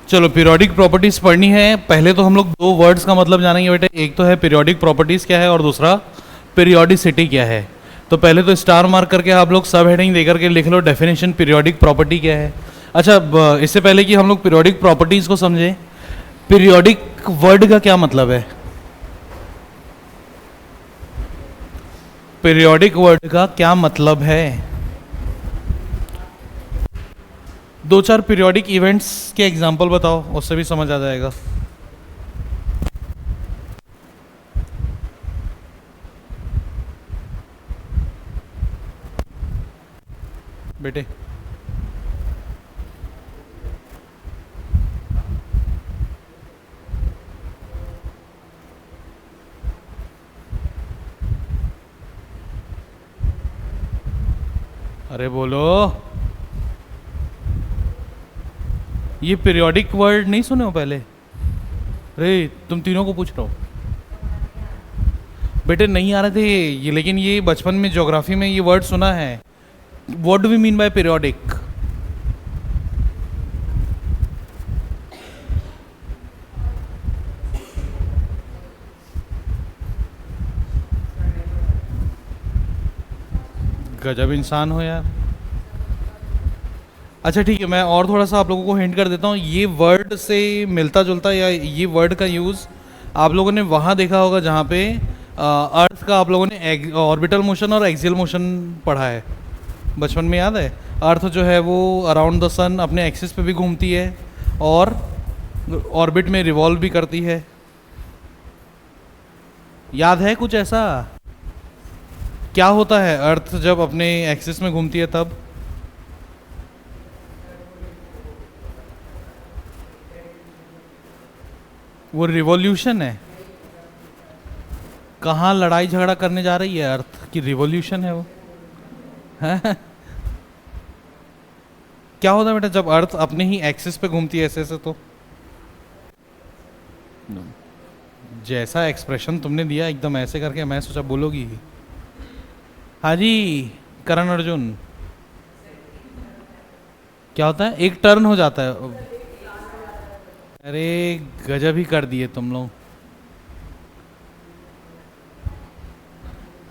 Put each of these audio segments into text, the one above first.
चलो periodic properties पढ़नी है। पहले तो हम लोग दो वर्ड्स का मतलब जानेंगे बेटे, एक तो है पीरियोडिक प्रॉपर्टीज क्या है और दूसरा पीरियोडिसिटी क्या है। तो पहले तो स्टार मार्क करके आप लोग सब हेडिंग देकर के लिख लो डेफिनेशन पीरियोडिक प्रॉपर्टी क्या है। अच्छा, इससे पहले कि हम लोग पीरियोडिक प्रॉपर्टीज को समझें, पीरियोडिक वर्ड का क्या मतलब है? पीरियोडिक वर्ड का क्या मतलब है? दो चार पीरियोडिक इवेंट्स के एग्जांपल बताओ, उससे भी समझ आ जाएगा। बेटे अरे बोलो, ये पीरियोडिक वर्ड नहीं सुने हो पहले? अरे तुम तीनों को पूछ रहा हूँ बेटे, नहीं आ रहे थे ये, लेकिन ये बचपन में ज्योग्राफी में ये वर्ड सुना है। What do we mean by periodic? गजब इंसान हो यार। अच्छा ठीक है, मैं और थोड़ा सा आप लोगों को हिंट कर देता हूँ। ये वर्ड से मिलता जुलता, या ये वर्ड का यूज़ आप लोगों ने वहाँ देखा होगा जहाँ पे अर्थ का आप लोगों ने ऑर्बिटल मोशन और एक्सियल मोशन पढ़ा है बचपन में, याद है? अर्थ जो है वो अराउंड द सन अपने एक्सिस पे भी घूमती है और ऑर्बिट में रिवॉल्व भी करती है। याद है कुछ ऐसा? क्या होता है अर्थ जब अपने एक्सिस में घूमती है तब? वो रिवॉल्यूशन है। कहाँ लड़ाई झगड़ा करने जा रही है अर्थ की? रिवॉल्यूशन है वो है? क्या होता है बेटा जब अर्थ अपने ही एक्सिस पे घूमती है ऐसे ऐसे? तो जैसा एक्सप्रेशन तुमने दिया एकदम ऐसे करके, मैं सोचा बोलोगी। हाँ जी करण अर्जुन, क्या होता है? एक टर्न हो जाता है। अरे गजब ही कर दिए तुम लोग,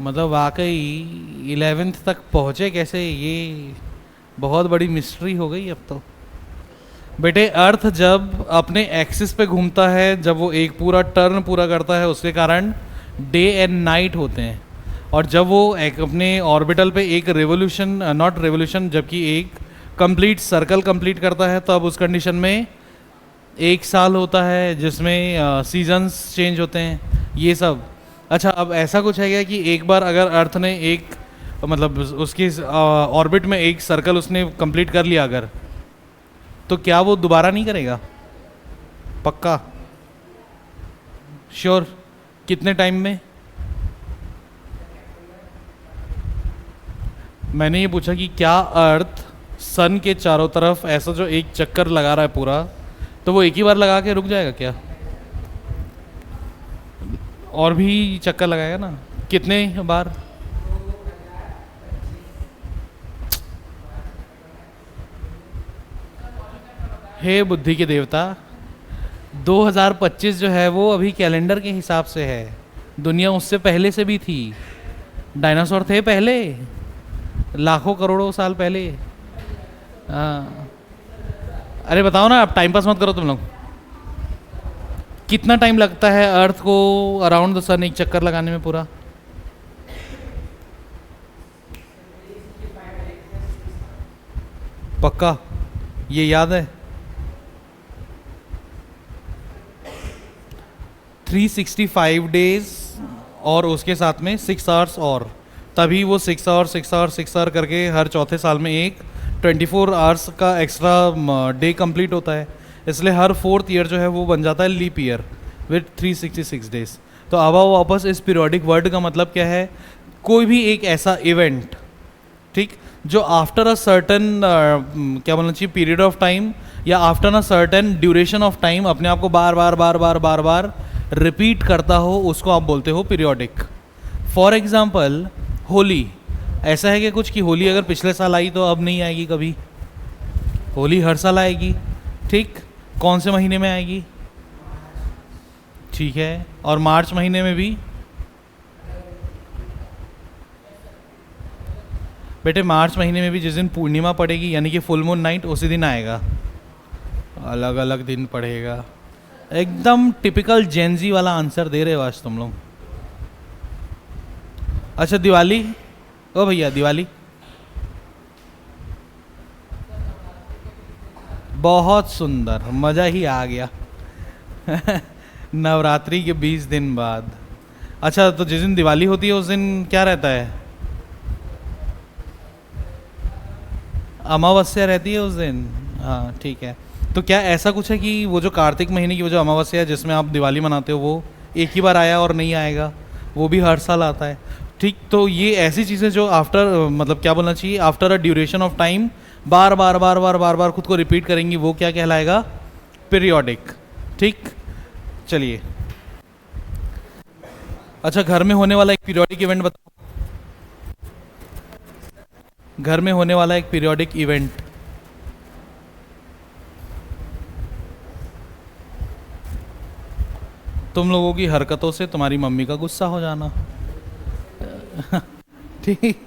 मतलब वाकई 11th तक पहुँचे कैसे, ये बहुत बड़ी मिस्ट्री हो गई अब तो। बेटे अर्थ जब अपने एक्सिस पे घूमता है, जब वो एक पूरा टर्न पूरा करता है, उसके कारण डे एंड नाइट होते हैं। और जब वो एक अपने ऑर्बिटल पे एक रेवोल्यूशन, नॉट रेवोल्यूशन, जबकि एक कंप्लीट सर्कल कंप्लीट करता है, तब उस कंडीशन में एक साल होता है जिसमें सीजन्स चेंज होते हैं, ये सब। अच्छा, अब ऐसा कुछ है क्या कि एक बार अगर अर्थ ने एक मतलब उसकी ऑर्बिट में एक सर्कल उसने कंप्लीट कर लिया अगर, तो क्या वो दोबारा नहीं करेगा? पक्का? श्योर? कितने टाइम में? मैंने ये पूछा कि क्या अर्थ सन के चारों तरफ ऐसा जो एक चक्कर लगा रहा है पूरा, तो वो एक ही बार लगा के रुक जाएगा क्या? और भी चक्कर लगाएगा ना? कितने बार? हे बुद्धि के देवता, 2025 जो है वो अभी कैलेंडर के हिसाब से है। दुनिया उससे पहले से भी थी। डायनासोर थे पहले, लाखों करोड़ों साल पहले। हाँ, अरे बताओ ना, आप टाइम पास मत करो तुम लोग। कितना टाइम लगता है अर्थ को अराउंड द सन एक चक्कर लगाने में पूरा? पक्का? ये याद है? 365 डेज और उसके साथ में 6 आवर्स, और तभी वो 6 आवर 6 आवर 6 आवर करके हर चौथे साल में एक 24 आवर्स का एक्स्ट्रा डे कंप्लीट होता है। इसलिए हर 4th ईयर जो है वो बन जाता है लीप ईयर विद 366 डेज। तो अब आओ वापस, इस पीरियोडिक वर्ड का मतलब क्या है? कोई भी एक ऐसा इवेंट, ठीक, जो आफ्टर अ सर्टन क्या बोलना चाहिए, पीरियड ऑफ टाइम या after a certain duration of time अपने आप को बार बार बार बार बार बार रिपीट करता हो, उसको आप बोलते हो पीरियोडिक। फॉर एग्जाम्पल होली, ऐसा है कि कुछ कि होली अगर पिछले साल आई तो अब नहीं आएगी कभी, होली हर साल आएगी, ठीक? कौन से महीने में आएगी? ठीक है, और मार्च महीने में भी? बेटे मार्च महीने में भी जिस दिन पूर्णिमा पड़ेगी यानी कि फुल मून नाइट, उसी दिन आएगा। अलग अलग दिन पड़ेगा। एकदम टिपिकल जेनजी वाला आंसर दे रहे हो आज तुम लोग। अच्छा दिवाली, ओ भैया दिवाली। बहुत सुंदर, मज़ा ही आ गया। नवरात्रि के 20 दिन बाद। अच्छा तो जिस दिन दिवाली होती है उस दिन क्या रहता है? अमावस्या रहती है उस दिन। हाँ ठीक है। तो क्या ऐसा कुछ है कि वो जो कार्तिक महीने की वो जो अमावस्या है जिसमें आप दिवाली मनाते हो वो एक ही बार आया और नहीं आएगा? वो भी हर साल आता है। ठीक, तो ये ऐसी चीज़ें जो आफ्टर मतलब क्या बोलना चाहिए, after a duration of time बार बार बार बार बार बार खुद को रिपीट करेंगी, वो क्या कहलाएगा? पीरियोडिक। ठीक, चलिए। अच्छा घर में होने वाला एक पीरियोडिक इवेंट बताओ। घर में होने वाला एक पीरियोडिक इवेंट। तुम लोगों की हरकतों से तुम्हारी मम्मी का गुस्सा हो जाना। ठीक,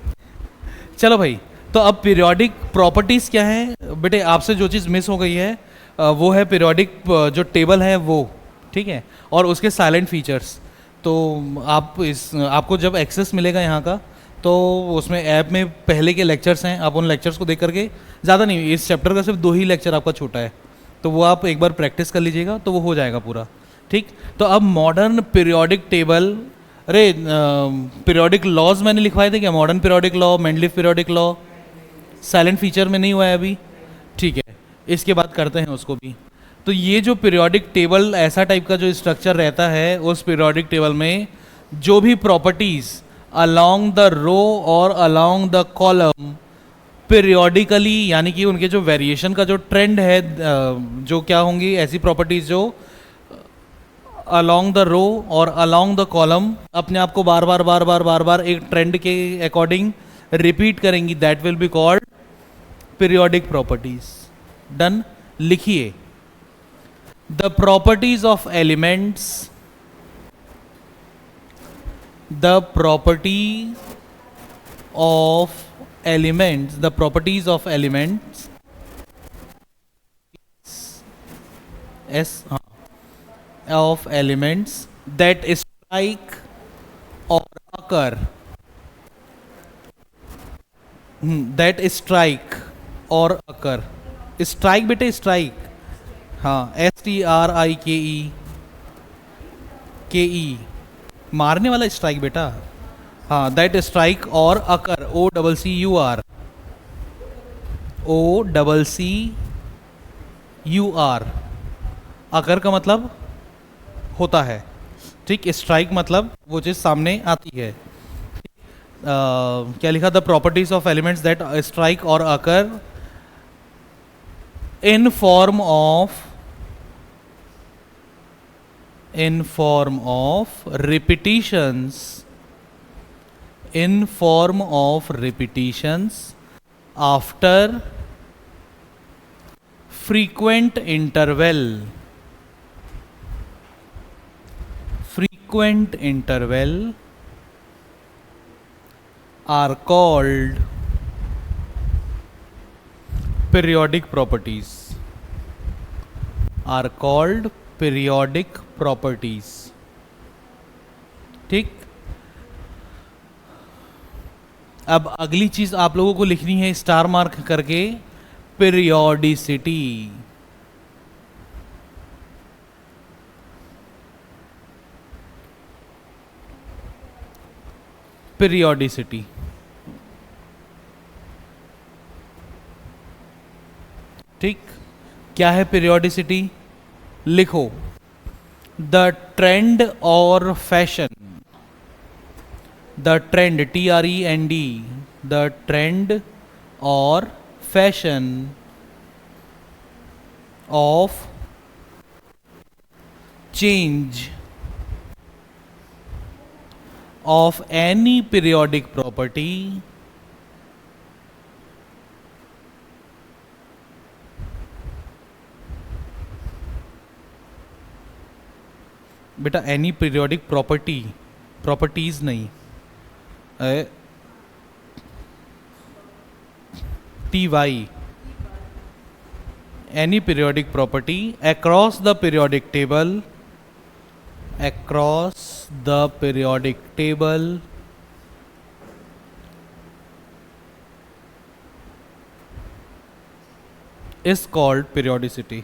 चलो भाई। तो अब पीरियोडिक प्रॉपर्टीज़ क्या है बेटे? आपसे जो चीज़ मिस हो गई है वो है पीरियोडिक जो टेबल है वो। ठीक है, और उसके साइलेंट फीचर्स। तो आप आपको जब एक्सेस मिलेगा यहाँ का, तो उसमें ऐप में पहले के लेक्चर्स हैं, आप उन लेक्चर्स को देख करके, ज़्यादा नहीं, इस चैप्टर का सिर्फ 2 ही लेक्चर आपका छोटा है, तो वो आप एक बार प्रैक्टिस कर लीजिएगा तो वो हो जाएगा पूरा। ठीक, तो अब मॉडर्न पीरियोडिक टेबल, अरे पीरियोडिक लॉज मैंने लिखवाए थे क्या? Modern periodic law, Mendeleev periodic law, silent feature में नहीं हुआ है अभी। ठीक है, इसके बाद करते हैं उसको भी। तो ये जो पीरियोडिक टेबल ऐसा टाइप का जो स्ट्रक्चर रहता है, उस पीरियोडिक टेबल में जो भी प्रॉपर्टीज अलोंग द रो और अलोंग द कॉलम पीरियोडिकली, यानी कि उनके जो वेरिएशन का जो ट्रेंड है, जो क्या होंगी ऐसी प्रॉपर्टीज जो अलोंग द रो और अलोंग द कॉलम अपने आप को बार बार बार बार बार बार एक ट्रेंड के अकॉर्डिंग रिपीट करेंगी, that will be called periodic properties. Done, लिखिए। The properties of elements, the property of elements, the properties of elements s of elements that strike or occur, that strike or occur, strike बेटे strike, हाँ strike मारने वाला strike बेटा, हाँ that strike or occur, OCCUR, occur का मतलब होता है। ठीक, स्ट्राइक मतलब वो चीज़ सामने आती है। क्या लिखा? The properties of elements that strike और occur in form of repetitions after frequent interval are called periodic properties, ठीक। अब अगली चीज आप लोगों को लिखनी है स्टार मार्क करके, पीरियोडिसिटी। पीरियोडिसिटी, ठीक, क्या है पीरियोडिसिटी? लिखो, द ट्रेंड और fashion, the trend TREND, the trend और fashion of change of any periodic property बेटा एनी पीरियोडिक प्रॉपर्टीज नहीं, T Y, any periodic property across the periodic table is called periodicity,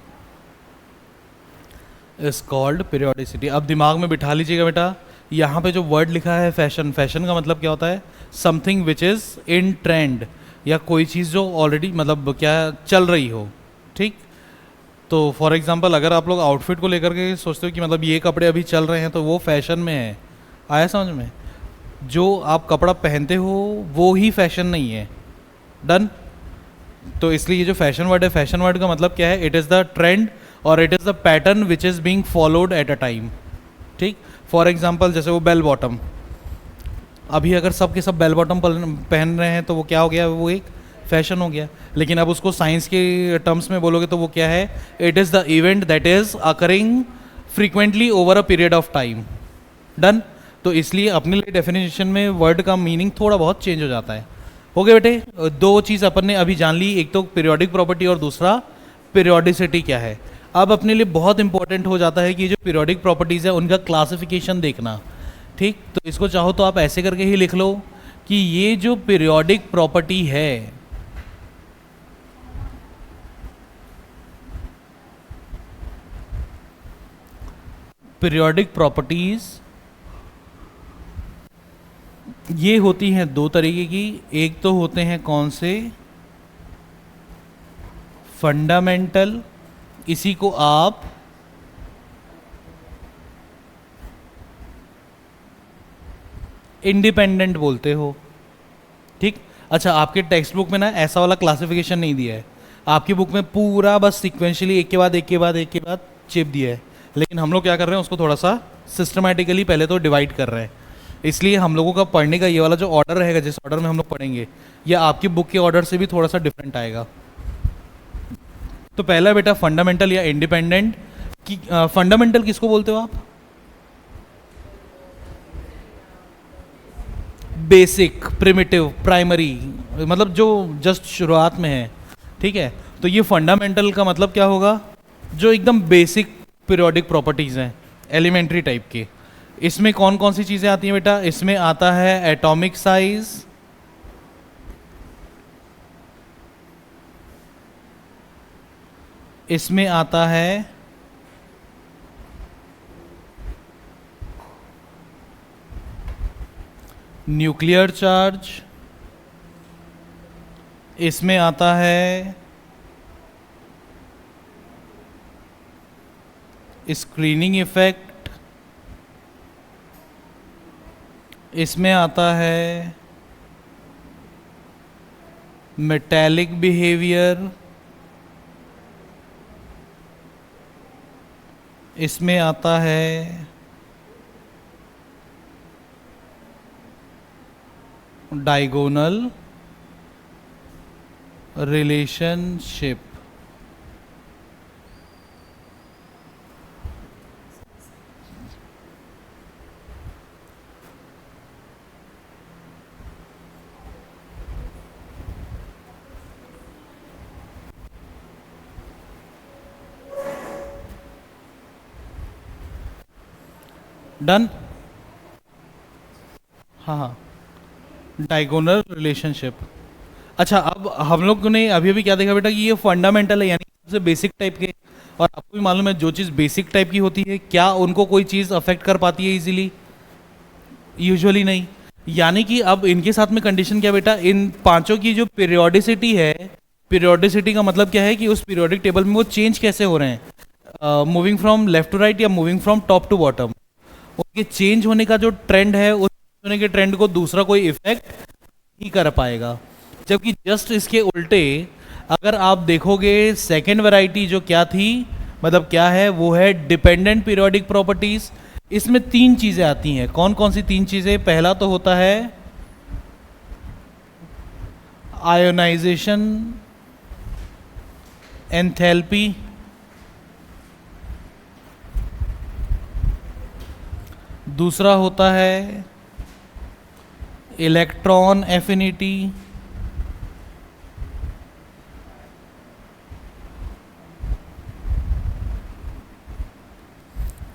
अब दिमाग में बिठा लीजिएगा बेटा, यहाँ पे जो वर्ड लिखा है फैशन, फैशन का मतलब क्या होता है, something which is in trend, या कोई चीज़ जो ऑलरेडी मतलब क्या चल रही हो, ठीक। तो फॉर एग्जांपल अगर आप लोग आउटफिट को लेकर के सोचते हो कि मतलब ये कपड़े अभी चल रहे हैं तो वो फैशन में है, आया समझ में, जो आप कपड़ा पहनते हो वो ही फैशन नहीं है, डन। तो इसलिए ये जो फैशन वर्ड है, फैशन वर्ड का मतलब क्या है, इट इज़ द ट्रेंड और it is the pattern which is being followed at a time, ठीक। फॉर एग्जांपल जैसे वो बेल बॉटम, अभी अगर सब के सब बेल बॉटम पहन रहे हैं तो वो क्या हो गया, वो एक फैशन हो गया। लेकिन अब उसको साइंस के टर्म्स में बोलोगे तो वो क्या है, it is the event that is occurring frequently over a period of time, done. तो इसलिए अपने लिए डेफिनेशन में वर्ड का मीनिंग थोड़ा बहुत चेंज हो जाता है। हो गए बेटे, दो चीज़ अपन ने अभी जान ली, एक तो पीरियोडिक प्रॉपर्टी और दूसरा पीरियोडिसिटी क्या है। अब अपने लिए बहुत इंपॉर्टेंट हो जाता है कि जो पीरियोडिक प्रॉपर्टीज़ है उनका क्लासिफिकेशन देखना, ठीक। तो इसको चाहो तो आप ऐसे करके ही लिख लो कि ये जो पीरियोडिक प्रॉपर्टी है, पीरियोडिक प्रॉपर्टीज ये होती हैं दो तरीके की, एक तो होते हैं कौन से, फंडामेंटल, इसी को आप इंडिपेंडेंट बोलते हो, ठीक। अच्छा, आपके टेक्स्ट बुक में ना ऐसा वाला क्लासिफिकेशन नहीं दिया है, आपकी बुक में पूरा बस सिक्वेंशियली एक के बाद एक के बाद एक के बाद चिप दिया है, लेकिन हम लोग क्या कर रहे हैं उसको थोड़ा सा सिस्टमैटिकली पहले तो डिवाइड कर रहे हैं। इसलिए हम लोगों का पढ़ने का ये वाला जो ऑर्डर रहेगा, जिस ऑर्डर में हम लोग पढ़ेंगे, या आपकी बुक के ऑर्डर से भी थोड़ा सा डिफरेंट आएगा। तो पहला बेटा फंडामेंटल या इंडिपेंडेंट की, फंडामेंटल किसको बोलते हो आप, बेसिक, प्रिमिटिव, प्राइमरी, मतलब जो जस्ट शुरुआत में है, ठीक है। तो ये फंडामेंटल का मतलब क्या होगा, जो एकदम बेसिक पीरियोडिक प्रॉपर्टीज़ हैं, एलिमेंट्री टाइप के। इसमें कौन कौन सी चीज़ें आती हैं बेटा, इसमें आता है एटॉमिक साइज, इसमें आता है न्यूक्लियर चार्ज, इसमें आता है स्क्रीनिंग इफेक्ट, इसमें आता है मेटालिक बिहेवियर, इसमें आता है डायगोनल रिलेशनशिप। डन, हाँ हाँ, डायगोनल रिलेशनशिप। अच्छा, अब हम लोग ने अभी अभी क्या देखा बेटा कि ये फंडामेंटल है, यानी सबसे बेसिक टाइप के, और आपको भी मालूम है जो चीज़ बेसिक टाइप की होती है क्या उनको कोई चीज़ अफेक्ट कर पाती है इजीली, यूजुअली नहीं। यानी कि अब इनके साथ में कंडीशन क्या बेटा, इन पांचों की जो पीरियोडिसिटी है, पीरियोडिसिटी का मतलब क्या है कि उस पीरियोडिक टेबल में वो चेंज कैसे हो रहे हैं, moving from left to right या moving from top to bottom, उनके चेंज होने का जो ट्रेंड है उस होने के ट्रेंड को दूसरा कोई इफेक्ट नहीं कर पाएगा। जबकि जस्ट इसके उल्टे अगर आप देखोगे सेकेंड वैरायटी जो क्या थी, मतलब क्या है, वो है डिपेंडेंट पीरियोडिक प्रॉपर्टीज। इसमें तीन चीजें आती हैं, कौन कौन सी तीन चीजें, पहला तो होता है आयोनाइजेशन एंथैल्पी, दूसरा होता है इलेक्ट्रॉन एफिनिटी,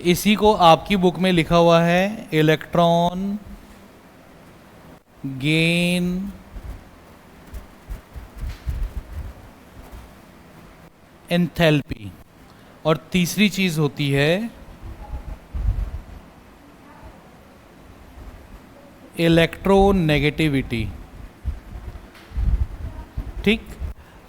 इसी को आपकी बुक में लिखा हुआ है इलेक्ट्रॉन गेन एंथैल्पी। और तीसरी चीज होती है इलेक्ट्रोनेगेटिविटी। ठीक।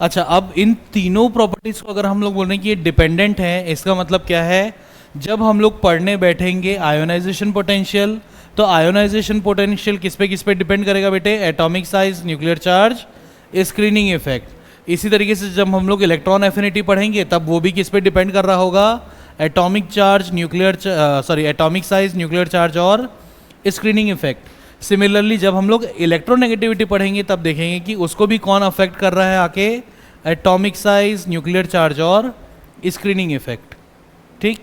अच्छा, अब इन तीनों प्रॉपर्टीज को अगर हम लोग बोल रहे हैं कि ये डिपेंडेंट है, इसका मतलब क्या है? जब हम लोग पढ़ने बैठेंगे आयोनाइजेशन पोटेंशियल, तो आयोनाइजेशन पोटेंशियल किस पे डिपेंड करेगा बेटे? Atomic size, nuclear charge, screening effect. इसी तरीके से जब हम लोग इलेक्ट्रॉन एफिनिटी पढ़ेंगे तब वो भी किस पे डिपेंड कर रहा होगा? Atomic charge, atomic size, nuclear charge और स्क्रीनिंग इफेक्ट। सिमिलरली जब हम लोग इलेक्ट्रोनेगेटिविटी पढ़ेंगे तब देखेंगे कि उसको भी कौन अफेक्ट कर रहा है आके? एटॉमिक साइज, न्यूक्लियर चार्ज और स्क्रीनिंग इफेक्ट। ठीक।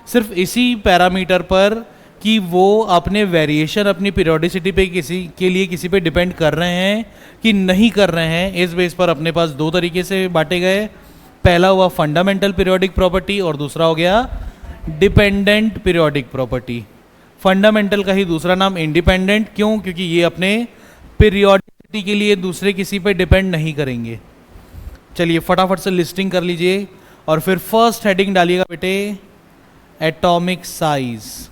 सिर्फ इसी पैरामीटर पर कि वो अपने वेरिएशन अपनी पीरियोडिसिटी पे किसी पे डिपेंड कर रहे हैं कि नहीं कर रहे हैं, इस बेस पर अपने पास दो तरीके से बांटे गए। पहला हुआ फंडामेंटल पीरियोडिक प्रॉपर्टी और दूसरा हो गया डिपेंडेंट पीरियोडिक प्रॉपर्टी। फंडामेंटल का ही दूसरा नाम इंडिपेंडेंट, क्यों? क्योंकि ये अपने पीरियोडिसिटी के लिए दूसरे किसी पे डिपेंड नहीं करेंगे। चलिए फटाफट से लिस्टिंग कर लीजिए और फिर फर्स्ट हेडिंग डालिएगा बेटे, atomic size.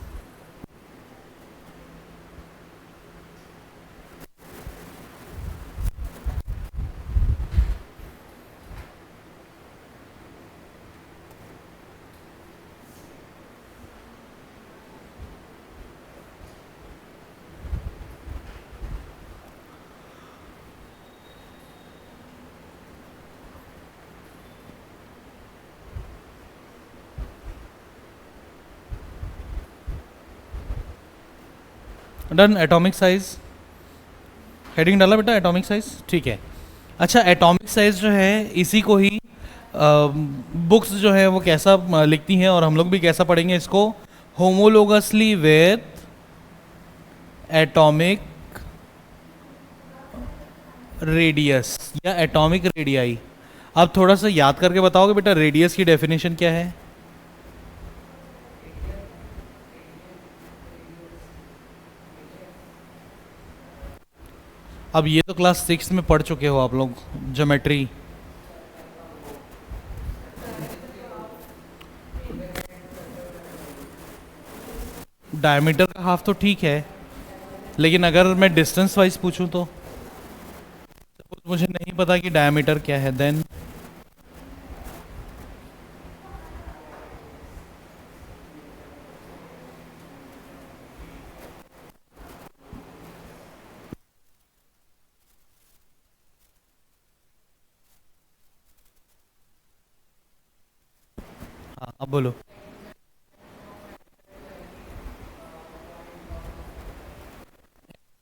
Done. Atomic size heading डाला बेटा, एटॉमिक साइज। ठीक है। अच्छा, एटॉमिक साइज जो है इसी को ही बुक्स जो है वो कैसा लिखती हैं और हम लोग भी कैसा पढ़ेंगे इसको? होमोलोगसली विथ एटॉमिक रेडियस या एटॉमिक रेडियाई। आप थोड़ा सा याद करके बताओगे बेटा रेडियस की डेफिनेशन क्या है? अब ये तो क्लास 6 में पढ़ चुके हो आप लोग, ज्योमेट्री। डायमीटर का हाफ तो ठीक है, लेकिन अगर मैं डिस्टेंस वाइज पूछूं तो मुझे नहीं पता कि डायमीटर क्या है, देन हाँ अब बोलो।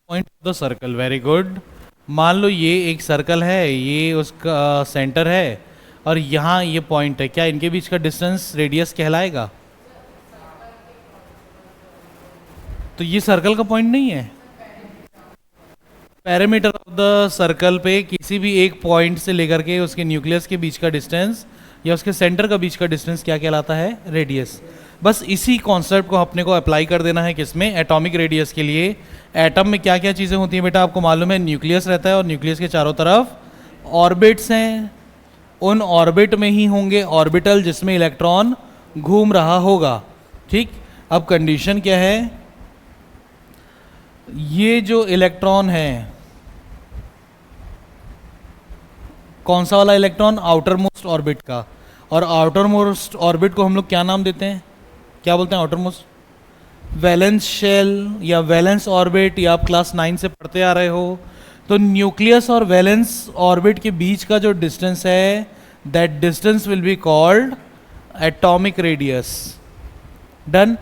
Point of the circle, very good. मान लो ये एक सर्कल है, ये उसका सेंटर है और यहाँ ये पॉइंट है, क्या इनके बीच का डिस्टेंस रेडियस कहलाएगा? तो ये सर्कल का पॉइंट नहीं है। पैरामीटर ऑफ द सर्कल पे किसी भी एक पॉइंट से लेकर के उसके न्यूक्लियस के बीच का डिस्टेंस या उसके सेंटर का बीच का डिस्टेंस क्या कहलाता है? रेडियस। बस इसी कॉन्सेप्ट को अपने को अप्लाई कर देना है किसमें? एटॉमिक रेडियस के लिए। एटम में क्या क्या चीज़ें होती हैं बेटा आपको मालूम है? न्यूक्लियस रहता है और न्यूक्लियस के चारों तरफ ऑर्बिट्स हैं। उन ऑर्बिट में ही होंगे ऑर्बिटल जिसमें इलेक्ट्रॉन घूम रहा होगा। ठीक। अब कंडीशन क्या है? ये जो इलेक्ट्रॉन है, कौन सा वाला इलेक्ट्रॉन? आउटर मोस्ट ऑर्बिट का। और आउटर मोस्ट ऑर्बिट को हम लोग क्या नाम देते हैं? क्या बोलते हैं? आउटर मोस्ट वैलेंस शेल या वैलेंस ऑर्बिट, या आप क्लास 9 से पढ़ते आ रहे हो। तो न्यूक्लियस और वैलेंस ऑर्बिट के बीच का जो डिस्टेंस है, that distance will be called atomic radius. Done.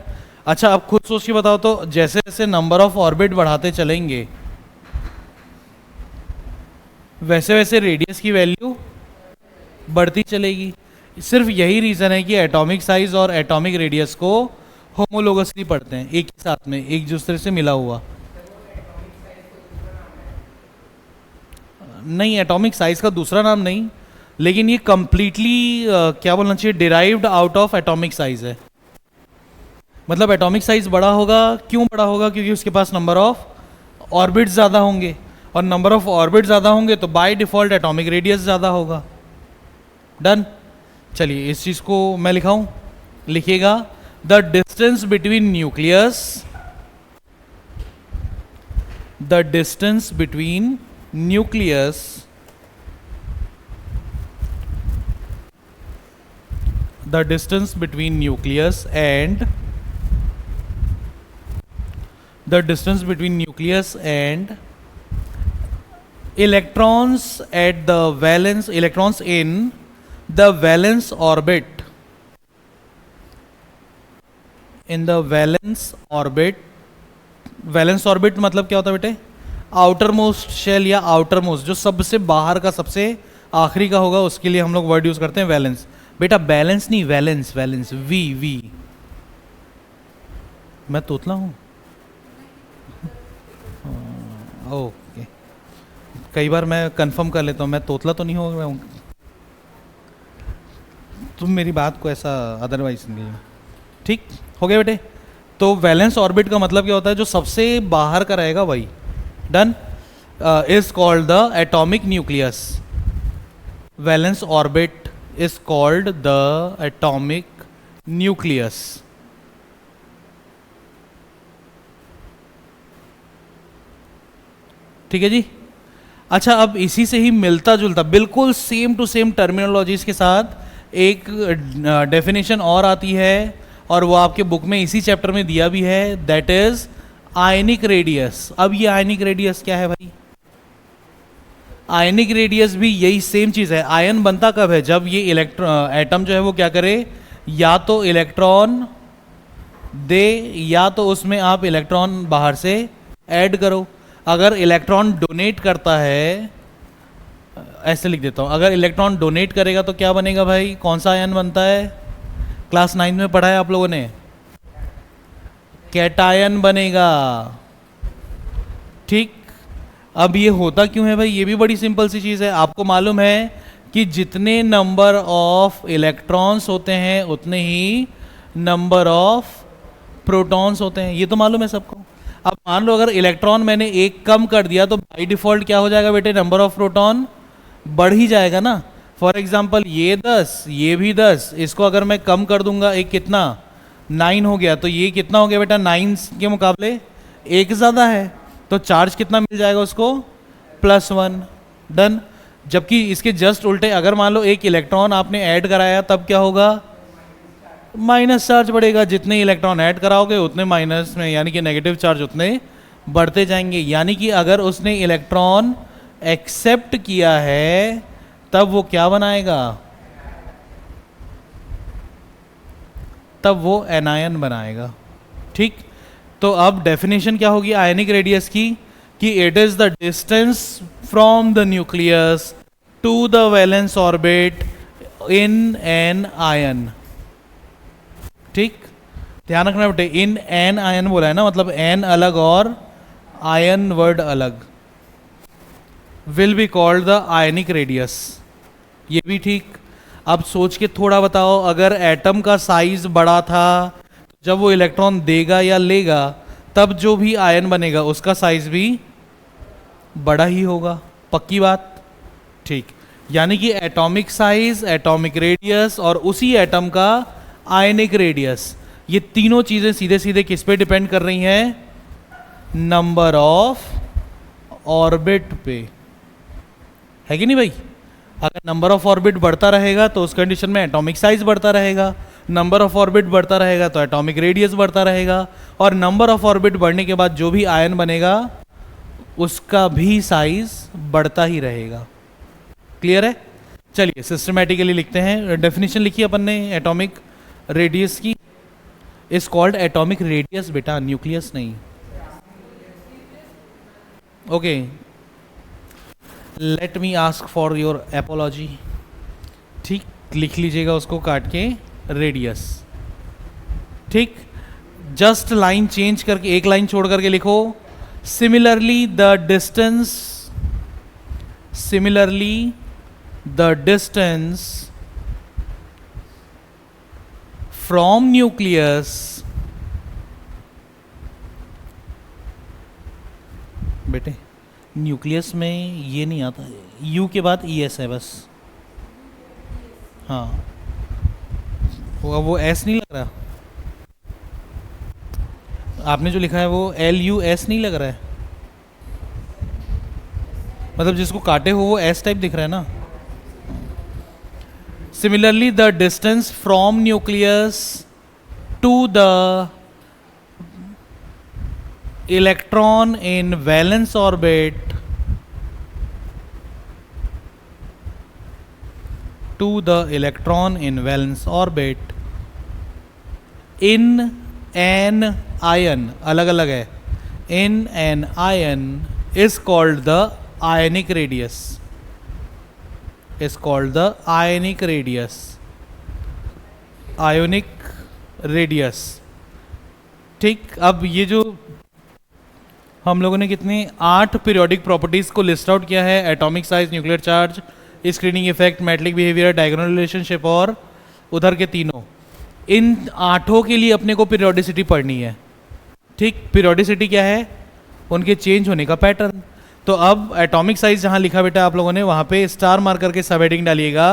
अच्छा, अब खुद सोच के बताओ तो, जैसे जैसे नंबर ऑफ ऑर्बिट बढ़ाते चलेंगे वैसे वैसे रेडियस की वैल्यू बढ़ती चलेगी। सिर्फ यही रीज़न है कि एटॉमिक साइज और एटॉमिक रेडियस को होमोलोगसली पढ़ते हैं, एक ही साथ में, एक दूसरे से मिला हुआ। नहीं, एटॉमिक साइज का दूसरा नाम नहीं, लेकिन ये कंप्लीटली क्या बोलना चाहिए, derived out of atomic size है। मतलब एटॉमिक साइज बड़ा होगा, क्यों बड़ा होगा? क्योंकि उसके पास नंबर ऑफ ऑर्बिट्स ज़्यादा होंगे, और नंबर ऑफ ऑर्बिट ज़्यादा होंगे तो बाय डिफ़ॉल्ट एटॉमिक रेडियस ज़्यादा होगा। डन। चलिए इस चीज़ को मैं लिखाऊं, लिखिएगा the distance between nucleus, the distance between nucleus the distance between nucleus and the distance between nucleus and electrons at the valence, electrons in the valence orbit, in the valence orbit, valence orbit मतलब क्या होता है बेटे? Outer most shell या outer most, जो सबसे बाहर का सबसे आखिरी का होगा, उसके लिए हम लोग वर्ड यूज करते हैं वैलेंस। बेटा बैलेंस नहीं, वैलेंस, वैलेंस, वी वी। मैं तोतला हूँ? ओके, कई बार मैं कंफर्म कर लेता हूँ, मैं तोतला तो नहीं हो रहा हूँ। तुम मेरी बात को ऐसा अदरवाइज नहीं, ठीक हो गया बेटे? तो वैलेंस ऑर्बिट का मतलब क्या होता है? जो सबसे बाहर का रहेगा वही। Done. Is called the atomic nucleus. Valence orbit is called the atomic nucleus. ठीक है जी। अच्छा, अब इसी से ही मिलता जुलता बिल्कुल सेम टू सेम टर्मिनोलॉजीज के साथ एक डेफिनेशन और आती है, और वो आपके बुक में इसी चैप्टर में दिया भी है, दैट इज आयनिक रेडियस। अब ये आयनिक रेडियस क्या है भाई? आयनिक रेडियस भी यही सेम चीज़ है। आयन बनता कब है? जब ये एटम जो है वो क्या करे, या तो इलेक्ट्रॉन दे, या तो उसमें आप इलेक्ट्रॉन बाहर से ऐड करो। अगर इलेक्ट्रॉन डोनेट करता है, ऐसे लिख देता हूँ, अगर इलेक्ट्रॉन डोनेट करेगा तो क्या बनेगा भाई? कौन सा आयन बनता है? क्लास 9 में पढ़ा है आप लोगों ने, कैटायन बनेगा। ठीक। अब ये होता क्यों है भाई? ये भी बड़ी सिंपल सी चीज़ है। आपको मालूम है कि जितने नंबर ऑफ इलेक्ट्रॉन्स होते हैं उतने ही नंबर ऑफ प्रोटॉन्स होते हैं, ये तो मालूम है सबको। अब मान लो अगर इलेक्ट्रॉन मैंने एक कम कर दिया तो बाई डिफॉल्ट क्या हो जाएगा बेटे? नंबर ऑफ प्रोटॉन बढ़ ही जाएगा ना। फॉर एग्जाम्पल ये 10, ये भी 10, इसको अगर मैं कम कर दूंगा, एक कितना 9 हो गया, तो ये कितना हो गया बेटा? 9 के मुकाबले एक ज़्यादा है, तो चार्ज कितना मिल जाएगा उसको? +1। डन। जबकि इसके जस्ट उल्टे, अगर मान लो एक इलेक्ट्रॉन आपने ऐड कराया, तब क्या होगा? माइनस चार्ज बढ़ेगा। जितने इलेक्ट्रॉन ऐड कराओगे उतने माइनस में, यानी कि नेगेटिव चार्ज उतने बढ़ते जाएंगे। यानी कि अगर उसने इलेक्ट्रॉन एक्सेप्ट किया है तब वो क्या बनाएगा? तब वो एनायन बनाएगा। ठीक। तो अब डेफिनेशन क्या होगी आयनिक रेडियस की? कि it is the distance from the nucleus to the valence orbit in an ion. ठीक, ध्यान रखना बेटे, इन एन आयन बोला है ना, मतलब एन अलग और आयन वर्ड अलग, will be called the ionic radius. ये भी ठीक। अब सोच के थोड़ा बताओ, अगर एटम का साइज बड़ा था, जब वो इलेक्ट्रॉन देगा या लेगा तब जो भी आयन बनेगा उसका साइज भी बड़ा ही होगा। पक्की बात? ठीक। यानी कि एटॉमिक साइज, एटॉमिक रेडियस और उसी एटम का आयनिक रेडियस, ये तीनों चीजें सीधे सीधे किस पे डिपेंड कर रही हैं? नंबर ऑफ ऑर्बिट पे, है कि नहीं भाई? अगर नंबर ऑफ ऑर्बिट बढ़ता रहेगा तो उस कंडीशन में एटॉमिक साइज बढ़ता रहेगा, नंबर ऑफ ऑर्बिट बढ़ता रहेगा तो एटॉमिक रेडियस बढ़ता रहेगा, और नंबर ऑफ ऑर्बिट बढ़ने के बाद जो भी आयन बनेगा उसका भी साइज बढ़ता ही रहेगा। क्लियर है? चलिए सिस्टमैटिकली लिखते हैं। डेफिनेशन लिखी अपन ने एटॉमिक रेडियस की, इज कॉल्ड एटॉमिक रेडियस बेटा, न्यूक्लियस नहीं। Okay, let me ask for your apiology. ठीक, लिख लीजिएगा उसको काट के, रेडियस। ठीक। जस्ट लाइन चेंज करके एक लाइन छोड़ करके लिखो similarly the distance from nucleus बेटे न्यूक्लियस में ये नहीं आता है, यू के बाद ई एस है बस। हाँ वो एस नहीं लग रहा, आपने जो लिखा है वो एल यू एस नहीं लग रहा है, मतलब जिसको काटे हो वो एस टाइप दिख रहा है ना। Similarly the distance from nucleus to the electron in valence orbit to the electron in valence orbit in an ion, अलग अलग है, in an ion is called the ionic radius, is called the ionic radius, ionic radius। ठीक, अब ये जो हम लोगों ने कितने 8 पीरियोडिक प्रॉपर्टीज को लिस्ट आउट किया है, atomic size, nuclear charge, screening effect, metallic behaviour, diagonal relationship और उधर के तीनों, इन 8 के लिए अपने को पीरियोडिसिटी पढ़नी है। ठीक, पीरियोडिसिटी क्या है, उनके चेंज होने का पैटर्न। तो अब एटॉमिक साइज जहां लिखा बेटा आप लोगों ने वहां पे स्टार मार करके सब हेडिंग डालिएगा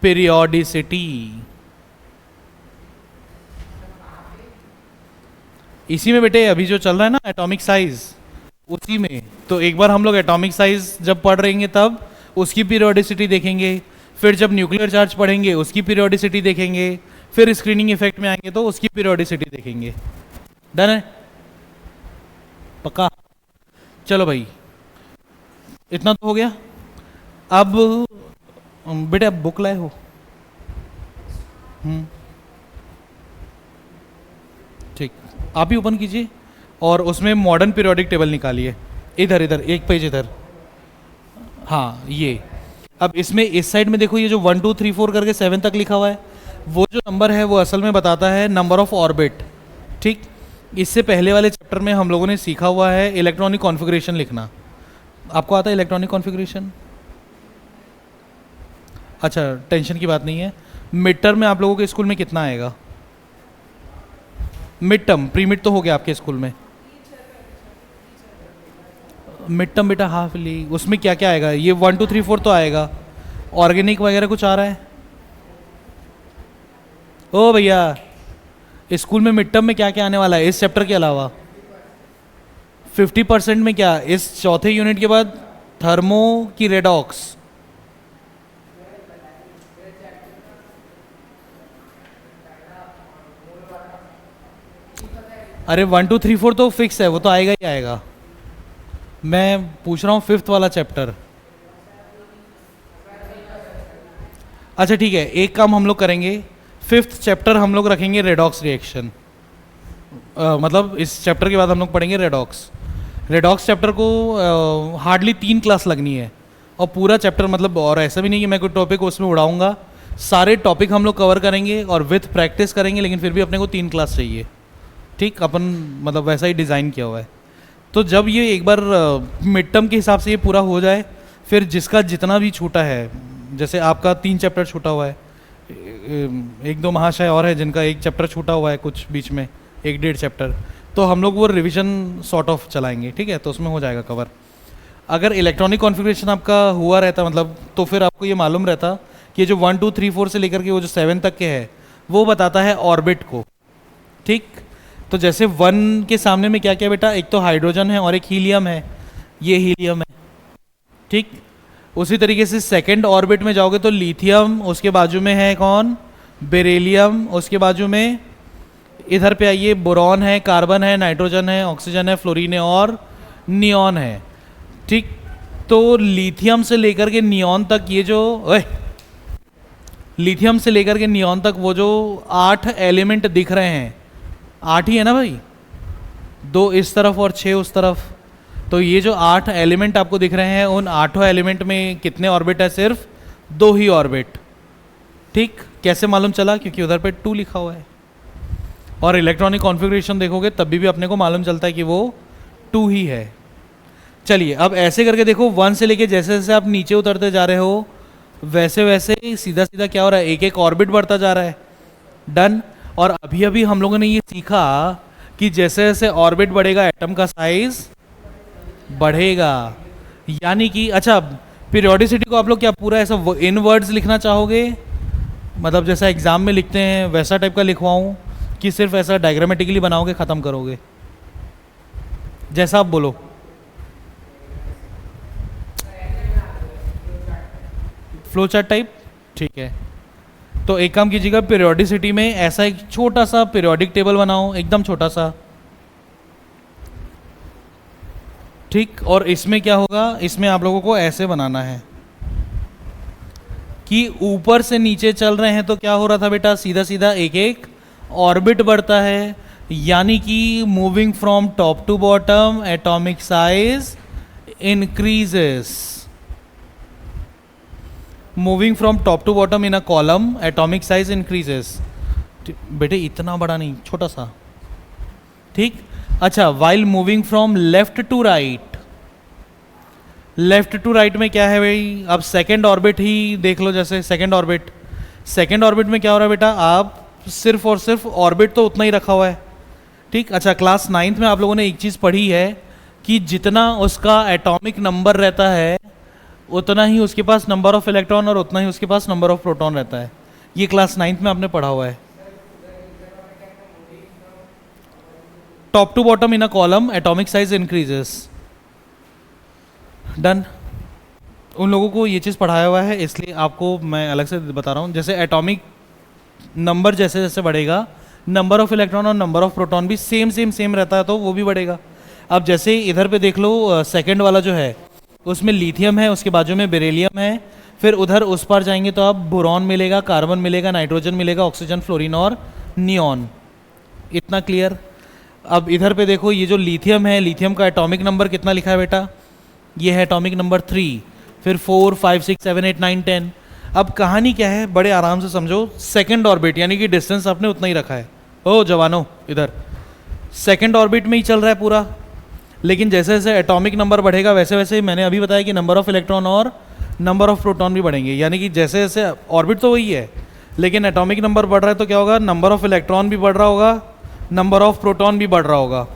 पीरियोडिसिटी। इसी में बेटे अभी जो चल रहा है ना एटॉमिक साइज, उसी में तो एक बार हम लोग एटॉमिक साइज जब पढ़ रहेंगे तब उसकी पीरियोडिसिटी देखेंगे, फिर जब न्यूक्लियर चार्ज पढ़ेंगे उसकी पीरियोडिसिटी देखेंगे, फिर स्क्रीनिंग इफेक्ट में आएंगे तो उसकी पीरियोडिसिटी देखेंगे। डन है, पक्का? चलो भाई इतना तो हो गया। अब बेटे अब बुक लाए हो? ठीक, आप ही ओपन कीजिए और उसमें मॉडर्न पीरियोडिक टेबल निकालिए। इधर इधर एक पेज इधर, हाँ ये। अब इसमें इस साइड में देखो ये जो 1 2 3 4 करके 7 तक लिखा हुआ है, वो जो नंबर है वो असल में बताता है नंबर ऑफ ऑर्बिट। ठीक, इससे पहले वाले चैप्टर में हम लोगों ने सीखा हुआ है इलेक्ट्रॉनिक कॉन्फ़िगरेशन लिखना। आपको आता है इलेक्ट्रॉनिक कॉन्फ़िगरेशन? अच्छा, टेंशन की बात नहीं है। मिड टर्म में आप लोगों के स्कूल में कितना आएगा? मिड टर्म, प्री मिड तो हो गया आपके स्कूल में। मिड टर्म बेटा हाफली, उसमें क्या क्या आएगा? ये 1 2 3 4 तो आएगा, ऑर्गेनिक वगैरह कुछ आ रहा है? ओ भैया स्कूल में मिड टर्म में क्या क्या आने वाला है इस चैप्टर के अलावा? 50% में क्या, इस चौथे यूनिट के बाद थर्मो की रेडॉक्स? अरे 1 2 3 4 तो फिक्स है, वो तो आएगा ही आएगा। मैं पूछ रहा हूँ 5th वाला चैप्टर। अच्छा ठीक है, एक काम हम लोग करेंगे, 5th चैप्टर हम लोग रखेंगे रेडॉक्स रिएक्शन। मतलब इस चैप्टर के बाद हम लोग पढ़ेंगे रेडॉक्स। रेडॉक्स चैप्टर को हार्डली 3 क्लास लगनी है और पूरा चैप्टर, मतलब और ऐसा भी नहीं कि मैं कोई टॉपिक उसमें उड़ाऊंगा, सारे टॉपिक हम लोग कवर करेंगे और विथ प्रैक्टिस करेंगे, लेकिन फिर भी अपने को 3 क्लास चाहिए। ठीक, अपन मतलब वैसा ही डिज़ाइन किया हुआ है। तो जब ये एक बार मिड टर्म के हिसाब से ये पूरा हो जाए, फिर जिसका जितना भी छूटा है, जैसे आपका 3 चैप्टर छूटा हुआ है, 1 2 महाशय और है जिनका 1 चैप्टर छूटा हुआ है कुछ बीच में, 1 1.5 चैप्टर, तो हम लोग वो रिवीजन सॉर्ट ऑफ चलाएंगे। ठीक है, तो उसमें हो जाएगा कवर। अगर इलेक्ट्रॉनिक कॉन्फ़िगरेशन आपका हुआ रहता मतलब, तो फिर आपको ये मालूम रहता कि ये जो 1 2 3 4 से लेकर के वो जो 7 तक के है वो बताता है ऑर्बिट को। ठीक, तो जैसे 1 के सामने में क्या क्या बेटा, एक तो हाइड्रोजन है और एक हीलियम है, ये हीलियम है। ठीक, उसी तरीके से सेकंड ऑर्बिट में जाओगे तो लिथियम, उसके बाजू में है कौन, बेरिलियम, उसके बाजू में इधर पे आइए बोरॉन है, कार्बन है, नाइट्रोजन है, ऑक्सीजन है, फ्लोरीन है और नियॉन है। ठीक, तो लिथियम से लेकर के नियॉन तक ये जो लिथियम से लेकर के नियॉन तक वो जो 8 एलिमेंट दिख रहे हैं, 8 ही है ना भाई, 2 इस तरफ और 6 उस तरफ, तो ये जो 8 एलिमेंट आपको दिख रहे हैं, उन 8 एलिमेंट में कितने ऑर्बिट है? सिर्फ 2 ही ऑर्बिट। ठीक, कैसे मालूम चला? क्योंकि उधर पे 2 लिखा हुआ है। और इलेक्ट्रॉनिक कॉन्फ़िगरेशन देखोगे तब भी अपने को मालूम चलता है कि वो 2 ही है। चलिए अब ऐसे करके देखो, 1 से लेके जैसे जैसे आप नीचे उतरते जा रहे हो वैसे वैसे सीधा सीधा क्या हो रहा है, एक एक ऑर्बिट बढ़ता जा रहा है। डन। और अभी अभी हम लोगों ने ये सीखा कि जैसे जैसे ऑर्बिट बढ़ेगा एटम का साइज बढ़ेगा। यानी कि अच्छा, पीरियोडिसिटी को आप लोग क्या पूरा ऐसा इन वर्ड्स लिखना चाहोगे, मतलब जैसा एग्जाम में लिखते हैं वैसा टाइप का लिखवाऊं, कि सिर्फ ऐसा डायग्रामेटिकली बनाओगे ख़त्म करोगे? जैसा आप बोलो। फ्लो चार्ट टाइप, ठीक है। तो एक काम कीजिएगा, पीरियोडिसिटी में ऐसा एक छोटा सा पीरियोडिक टेबल बनाओ, एकदम छोटा सा। ठीक। और इसमें क्या होगा, इसमें आप लोगों को ऐसे बनाना है कि ऊपर से नीचे चल रहे हैं तो क्या हो रहा था बेटा, सीधा सीधा एक एक ऑर्बिट बढ़ता है। यानी कि moving from top to bottom atomic size increases. Moving from top to bottom in a column atomic size increases. बेटे इतना बड़ा नहीं, छोटा सा। ठीक। अच्छा, while moving from left to right, left to right में क्या है भाई, अब सेकेंड ऑर्बिट ही देख लो। जैसे सेकेंड ऑर्बिट, सेकेंड ऑर्बिट में क्या हो रहा है बेटा, आप सिर्फ और सिर्फ ऑर्बिट तो उतना ही रखा हुआ है। ठीक। अच्छा, क्लास 9th में आप लोगों ने एक चीज़ पढ़ी है कि जितना उसका एटॉमिक नंबर रहता है उतना ही उसके पास नंबर ऑफ इलेक्ट्रॉन और उतना ही उसके पास नंबर ऑफ प्रोटॉन रहता है। ये क्लास 9th में आपने पढ़ा हुआ है। Top to bottom in a column atomic size increases. Done. उन लोगों को ये चीज़ पढ़ाया हुआ है, इसलिए आपको मैं अलग से बता रहा हूँ। जैसे एटॉमिक नंबर जैसे जैसे बढ़ेगा, नंबर ऑफ इलेक्ट्रॉन और नंबर ऑफ प्रोटॉन भी सेम सेम सेम रहता है तो वो भी बढ़ेगा। अब जैसे इधर पे देख लो, सेकंड वाला जो है उसमें लिथियम है, उसके बाजू में बेरिलियम है, फिर उधर उस पार जाएंगे तो आप बोरॉन मिलेगा, कार्बन मिलेगा, नाइट्रोजन मिलेगा, ऑक्सीजन, फ्लोरीन और नियॉन। इतना क्लियर। अब इधर पे देखो, ये जो लिथियम है, लिथियम का एटॉमिक नंबर कितना लिखा है बेटा, ये है एटॉमिक नंबर 3, फिर 4, 5, 6, 7, 8, 9, 10। अब कहानी क्या है, बड़े आराम से समझो। सेकंड ऑर्बिट यानी कि डिस्टेंस आपने उतना ही रखा है। ओ जवानों, इधर सेकंड ऑर्बिट में ही चल रहा है पूरा। लेकिन जैसे जैसे एटॉमिक नंबर बढ़ेगा वैसे वैसे मैंने अभी बताया कि नंबर ऑफ इलेक्ट्रॉन और नंबर ऑफ प्रोटॉन भी बढ़ेंगे। यानी कि जैसे जैसे ऑर्बिट तो वही है लेकिन एटॉमिक नंबर बढ़ रहा है तो क्या होगा, नंबर ऑफ इलेक्ट्रॉन भी बढ़ रहा होगा, नंबर ऑफ प्रोटॉन भी बढ़ रहा होगा।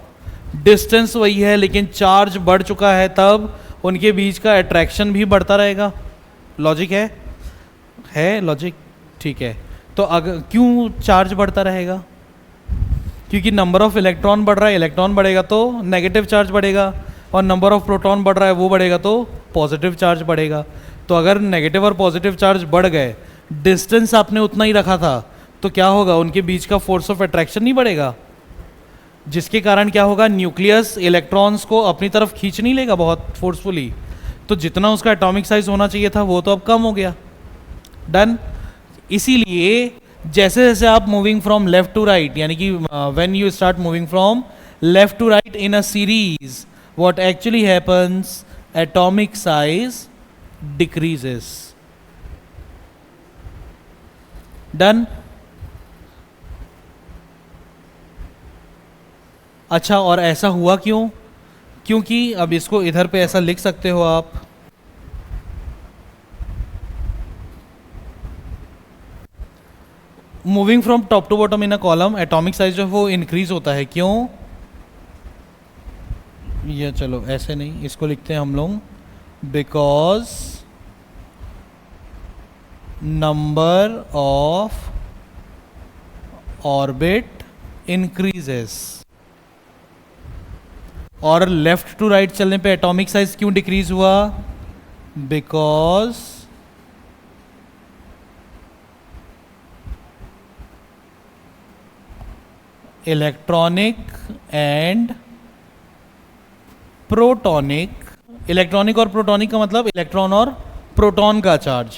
डिस्टेंस वही है लेकिन चार्ज बढ़ चुका है, तब उनके बीच का अट्रैक्शन भी बढ़ता रहेगा। लॉजिक है लॉजिक, ठीक है। तो अगर क्यों चार्ज बढ़ता रहेगा, क्योंकि नंबर ऑफ इलेक्ट्रॉन बढ़ रहा है, इलेक्ट्रॉन बढ़ेगा तो नेगेटिव चार्ज बढ़ेगा, और नंबर ऑफ प्रोटॉन बढ़ रहा है वो बढ़ेगा तो पॉजिटिव चार्ज बढ़ेगा। तो अगर नेगेटिव और पॉजिटिव चार्ज बढ़ गए, डिस्टेंस आपने उतना ही रखा था, तो क्या होगा, उनके बीच का फोर्स ऑफ अट्रैक्शन नहीं बढ़ेगा, जिसके कारण क्या होगा, न्यूक्लियस इलेक्ट्रॉन्स को अपनी तरफ खींच नहीं लेगा बहुत फोर्सफुली। तो जितना उसका एटॉमिक साइज होना चाहिए था वो तो अब कम हो गया। डन। इसीलिए जैसे जैसे आप moving from left to right, यानी कि when you start moving from left to right in a series, what actually happens, atomic size decreases. Done. अच्छा, और ऐसा हुआ क्यों, क्योंकि अब इसको इधर पे ऐसा लिख सकते हो आप, moving from top to bottom in a column atomic size जो है वो इंक्रीज होता है। क्यों, ये चलो ऐसे नहीं, इसको लिखते हैं हम लोग, because number of orbit increases. और लेफ्ट टू राइट चलने पे एटॉमिक साइज क्यों डिक्रीज हुआ, because electronic and protonic, electronic और प्रोटॉनिक का मतलब इलेक्ट्रॉन और प्रोटॉन का charge,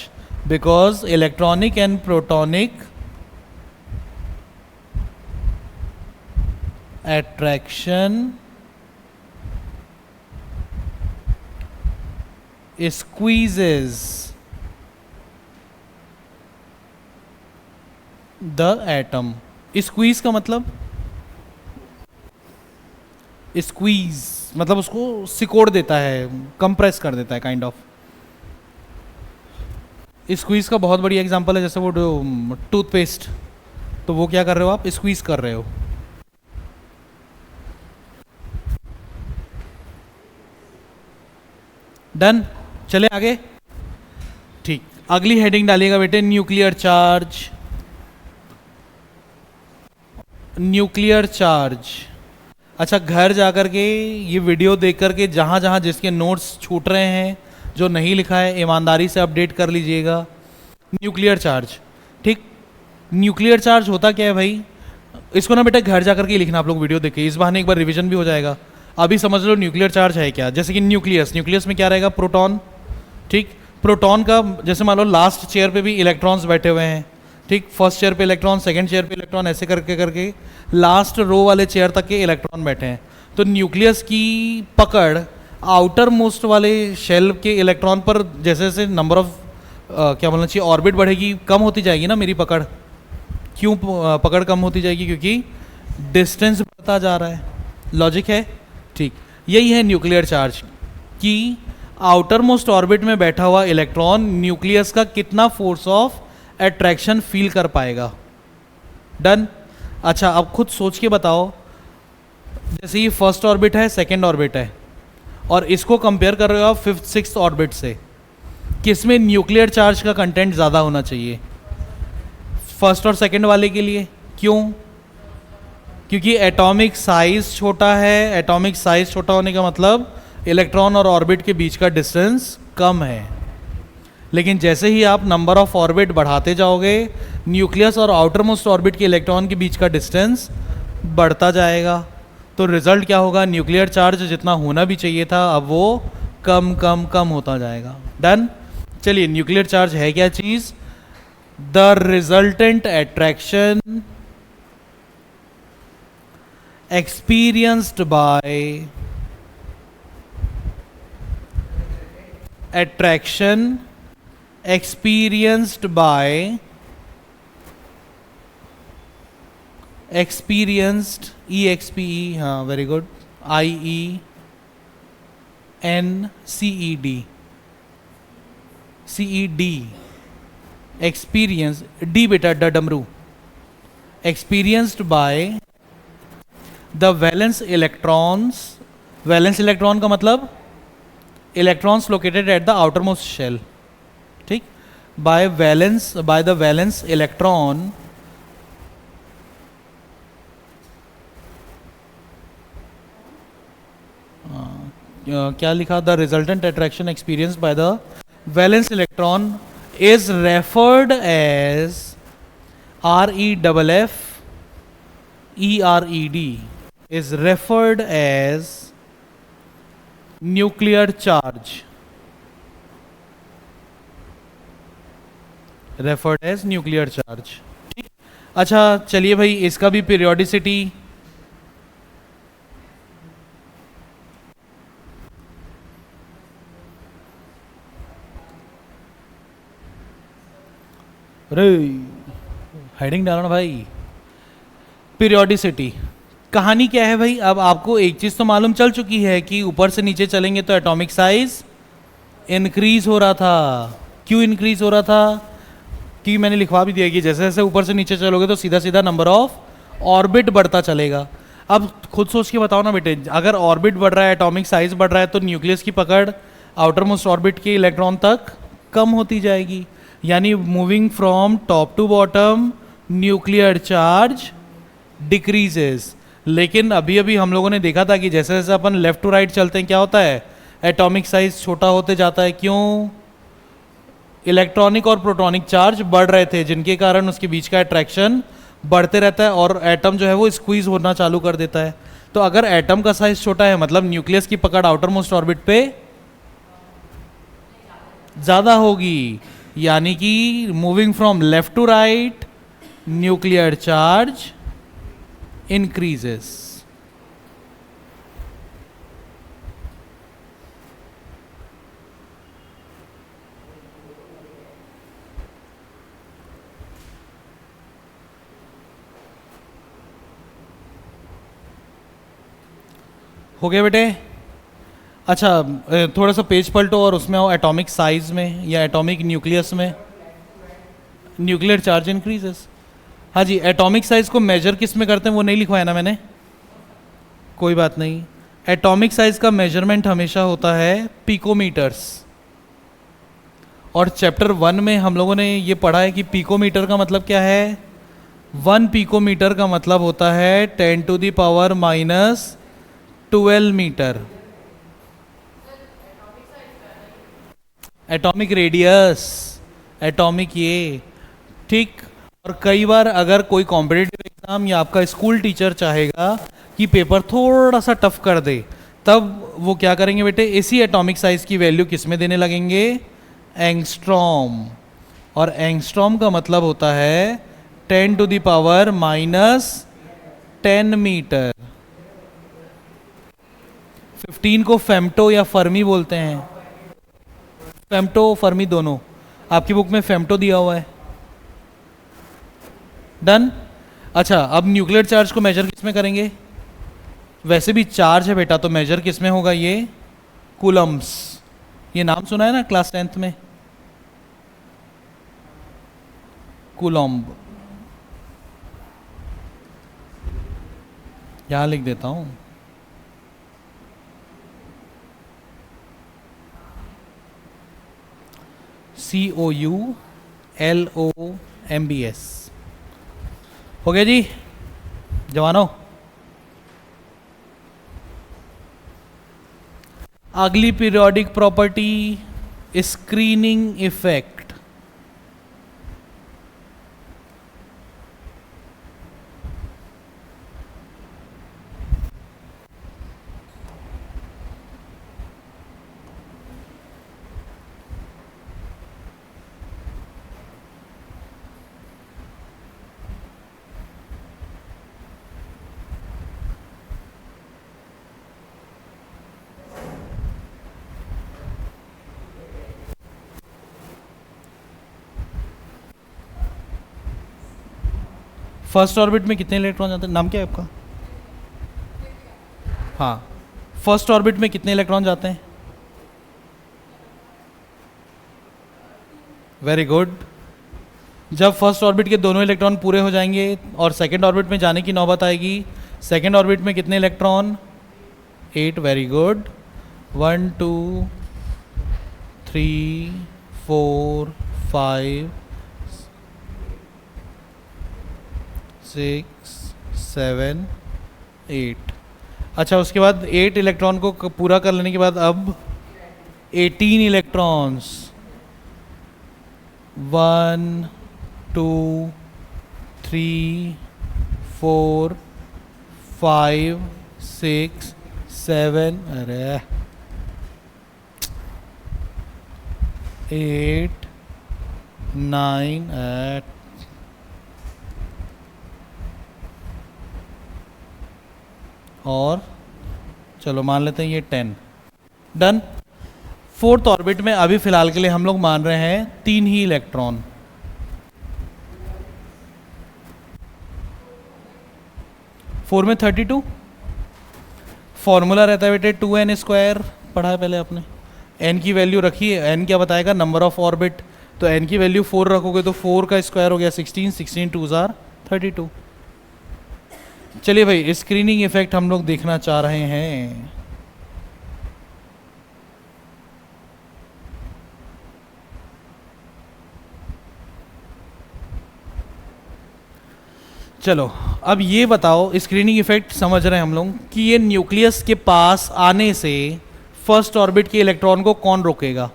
because electronic and protonic attraction squeezes the atom। Squeeze का मतलब स्क्वीज मतलब उसको सिकोड़ देता है, कंप्रेस कर देता है काइंड ऑफ। स्क्वीज का बहुत बढ़िया एग्जांपल है, जैसे वो टूथपेस्ट, तो वो क्या कर रहे हो आप, स्क्वीज कर रहे हो। डन, चले आगे। ठीक, अगली हेडिंग डालिएगा बेटे, न्यूक्लियर चार्ज। Nuclear charge. अच्छा, घर जाकर के ये वीडियो देख करके जहाँ जहाँ जिसके नोट्स छूट रहे हैं, जो नहीं लिखा है, ईमानदारी से अपडेट कर लीजिएगा। न्यूक्लियर चार्ज, ठीक। न्यूक्लियर चार्ज होता क्या है भाई, इसको ना बेटा घर जाकर के लिखना आप लोग वीडियो देख के, इस बहाने एक बार रिवीजन भी हो जाएगा। अभी समझ लो न्यूक्लियर चार्ज है क्या। जैसे कि न्यूक्लियस, न्यूक्लियस में क्या रहेगा, प्रोटॉन, ठीक। प्रोटॉन का जैसे मान लो लास्ट चेयर पे भी इलेक्ट्रॉन्स बैठे हुए हैं, ठीक। फर्स्ट चेयर पे इलेक्ट्रॉन, सेकंड चेयर पे इलेक्ट्रॉन, ऐसे करके करके लास्ट रो वाले चेयर तक के इलेक्ट्रॉन बैठे हैं। तो न्यूक्लियस की पकड़ आउटर मोस्ट वाले शेल के इलेक्ट्रॉन पर जैसे जैसे नंबर ऑफ क्या बोलना चाहिए, ऑर्बिट बढ़ेगी, कम होती जाएगी ना मेरी पकड़। क्यों पकड़ कम होती जाएगी, क्योंकि डिस्टेंस बढ़ता जा रहा है। लॉजिक है, ठीक। यही है न्यूक्लियर चार्ज कि आउटर मोस्ट ऑर्बिट में बैठा हुआ इलेक्ट्रॉन न्यूक्लियस का कितना फोर्स ऑफ अट्रैक्शन फील कर पाएगा। डन। अच्छा, अब खुद सोच के बताओ, जैसे ये फर्स्ट ऑर्बिट है, सेकंड ऑर्बिट है, और इसको कंपेयर कर रहे हो आप फिफ्थ सिक्स्थ ऑर्बिट से, किसमें न्यूक्लियर चार्ज का कंटेंट ज़्यादा होना चाहिए, फर्स्ट और सेकंड वाले के लिए। क्यों, क्योंकि एटॉमिक साइज छोटा है। एटॉमिक साइज छोटा होने का मतलब इलेक्ट्रॉन और ऑर्बिट के बीच का डिस्टेंस कम है। लेकिन जैसे ही आप नंबर ऑफ ऑर्बिट बढ़ाते जाओगे, न्यूक्लियस और आउटर मोस्ट ऑर्बिट के इलेक्ट्रॉन के बीच का डिस्टेंस बढ़ता जाएगा। तो रिजल्ट क्या होगा, न्यूक्लियर चार्ज जितना होना भी चाहिए था, अब वो कम कम कम होता जाएगा। डन। चलिए, न्यूक्लियर चार्ज है क्या चीज़, the resultant attraction experienced by attraction experienced by experienced expe, हाँ very good, IENCED CED, experience, D बेटा डमरू, experienced by the valence electrons. Valence electron का मतलब electrons located at the outermost shell, ठीक। By valence, by the valence electron क्या लिखा, the resultant attraction experience by the valence electron is referred as REFFERED, is referred as nuclear charge, referred as nuclear charge, ठीक। अच्छा चलिए भाई, इसका भी periodicity, अरे हेडिंग डालो ना भाई, पीरियोडिसिटी। कहानी क्या है भाई, अब आपको एक चीज़ तो मालूम चल चुकी है कि ऊपर से नीचे चलेंगे तो एटॉमिक साइज इंक्रीज हो रहा था। क्यों इंक्रीज हो रहा था, कि मैंने लिखवा भी दिया कि जैसे जैसे ऊपर से नीचे चलोगे तो सीधा सीधा नंबर ऑफ ऑर्बिट बढ़ता चलेगा। अब खुद सोच के बताओ ना बेटे, अगर ऑर्बिट बढ़ रहा है, एटॉमिक साइज बढ़ रहा है, तो न्यूक्लियस की पकड़ आउटर मोस्ट ऑर्बिट के इलेक्ट्रॉन तक कम होती जाएगी। यानी moving from top to bottom nuclear charge decreases. लेकिन अभी अभी हम लोगों ने देखा था कि जैसे जैसे अपन लेफ्ट टू राइट चलते हैं, क्या होता है, एटॉमिक साइज छोटा होते जाता है। क्यों, इलेक्ट्रॉनिक और प्रोटॉनिक चार्ज बढ़ रहे थे, जिनके कारण उसके बीच का अट्रैक्शन बढ़ते रहता है और एटम जो है वो स्क्वीज होना चालू कर देता है। तो अगर एटम का साइज छोटा है, मतलब न्यूक्लियस की पकड़ आउटर मोस्ट ऑर्बिट पे ज्यादा होगी, यानी कि moving from left to right nuclear charge increases। हो गया बेटे? अच्छा, थोड़ा सा पेज पलटो और उसमें आओ एटॉमिक साइज में या एटॉमिक न्यूक्लियस में। Nuclear charge increases. हाँ जी, एटॉमिक साइज को मेजर किस में करते हैं वो नहीं लिखवाया ना मैंने, कोई बात नहीं। एटॉमिक साइज का मेजरमेंट हमेशा होता है पिकोमीटर्स, और चैप्टर 1 में हम लोगों ने ये पढ़ा है कि पिकोमीटर का मतलब क्या है। 1 पिकोमीटर का मतलब होता है 10⁻⁻12 मीटर। एटॉमिक रेडियस, एटॉमिक ये, ठीक। और कई बार अगर कोई कॉम्पिटिटिव एग्जाम या आपका स्कूल टीचर चाहेगा कि पेपर थोड़ा सा टफ कर दे, तब वो क्या करेंगे बेटे, इसी एटॉमिक साइज की वैल्यू किस में देने लगेंगे, एंगस्ट्रॉम। और एंगस्ट्रॉम का मतलब होता है 10⁻⁻10 मीटर। 15 को फेम्टो या फर्मी बोलते हैं, फेम्टो फर्मी दोनों। आपकी बुक में फेम्टो दिया हुआ है। डन। अच्छा, अब न्यूक्लियर चार्ज को मेजर किस में करेंगे? वैसे भी चार्ज है बेटा, तो मेजर किस में होगा, ये कूलम्स। ये नाम सुना है ना क्लास 10th में, कूलम्ब। यहां लिख देता हूं, COULOMBS। हो गया जी जवानों? अगली periodic property, screening effect. First orbit में कितने इलेक्ट्रॉन जाते हैं? नाम क्या है आपका? हाँ, फर्स्ट ऑर्बिट में कितने इलेक्ट्रॉन जाते हैं? Very good. जब फर्स्ट ऑर्बिट के दोनों इलेक्ट्रॉन पूरे हो जाएंगे और सेकंड ऑर्बिट में जाने की नौबत आएगी, सेकंड ऑर्बिट में कितने इलेक्ट्रॉन? 8। Very good. 1 2 3 4 5 6 7 8। अच्छा, उसके बाद 8 इलेक्ट्रॉन को पूरा कर लेने के बाद अब 18 इलेक्ट्रॉन्स। 1 2 3 4 5 6 7, अरे 8 9 8 और चलो मान लेते हैं ये 10। डन। फोर्थ ऑर्बिट में अभी फिलहाल के लिए हम लोग मान रहे हैं 3 ही इलेक्ट्रॉन। फोर में 32। फॉर्मूला रहता है बेटे 2n², पढ़ा है पहले आपने। n की वैल्यू रखी है, n क्या बताएगा, नंबर ऑफ ऑर्बिट। तो n की वैल्यू 4 रखोगे तो 4 का स्क्वायर हो गया 16, 16 2 जार 32। चलिए भाई, स्क्रीनिंग इफेक्ट हम लोग देखना चाह रहे हैं। चलो अब ये बताओ, स्क्रीनिंग इफेक्ट समझ रहे हैं हम लोग कि ये न्यूक्लियस के पास आने से फर्स्ट ऑर्बिट के इलेक्ट्रॉन को कौन रोकेगा?